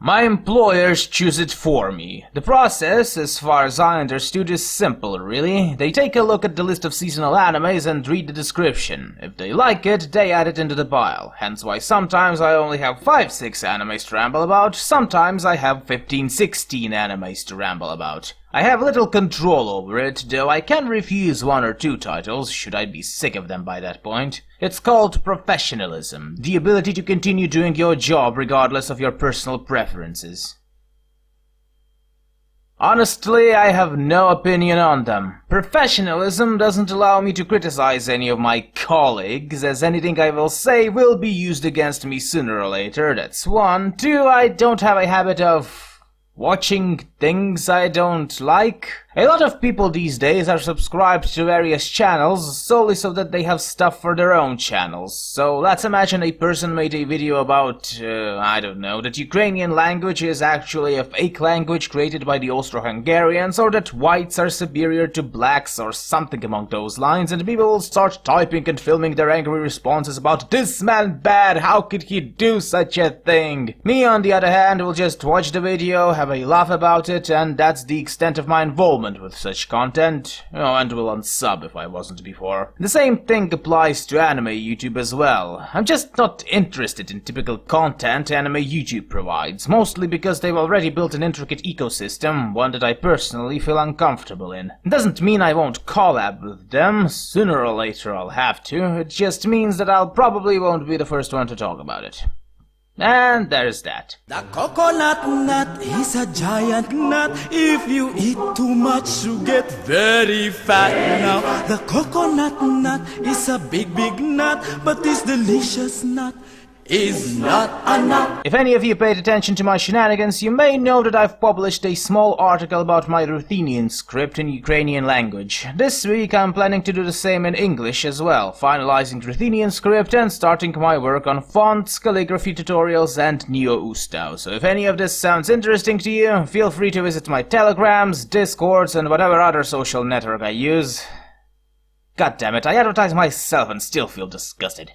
My employers choose it for me. The process, as far as I understood, is simple, really. They take a look at the list of seasonal animes and read the description. If they like it, they add it into the pile. Hence why sometimes I only have 5-6 animes to ramble about, sometimes I have 15-16 animes to ramble about. I have little control over it, though I can refuse 1 or 2 titles, should I be sick of them by that point. It's called professionalism, the ability to continue doing your job regardless of your personal preferences. Honestly, I have no opinion on them. Professionalism doesn't allow me to criticize any of my colleagues, as anything I will say will be used against me sooner or later, that's one. 2, I don't have a habit of watching things I don't like. A lot of people these days are subscribed to various channels solely so that they have stuff for their own channels. So let's imagine a person made a video about, I don't know, that Ukrainian language is actually a fake language created by the Austro-Hungarians, or that whites are superior to blacks or something among those lines, and people will start typing and filming their angry responses about "this man bad, how could he do such a thing?" Me, on the other hand, will just watch the video, have a laugh about it, and that's the extent of my involvement with such content, and will unsub if I wasn't before. The same thing applies to anime YouTube as well. I'm just not interested in typical content anime YouTube provides, mostly because they've already built an intricate ecosystem, one that I personally feel uncomfortable in. It doesn't mean I won't collab with them, sooner or later I'll have to, it just means that I'll probably won't be the first one to talk about it. And there's that. The coconut nut is a giant nut. If you eat too much, you get very fat. Now, the coconut nut is a big nut, but this delicious nut is not a nut. If any of you paid attention to my shenanigans, you may know that I've published a small article about my Ruthenian script in Ukrainian language. This week I'm planning to do the same in English as well, finalizing Ruthenian script and starting my work on fonts, calligraphy tutorials and Neo-Ustau. So if any of this sounds interesting to you, feel free to visit my Telegrams, Discords and whatever other social network I use. God damn it, I advertise myself and still feel disgusted.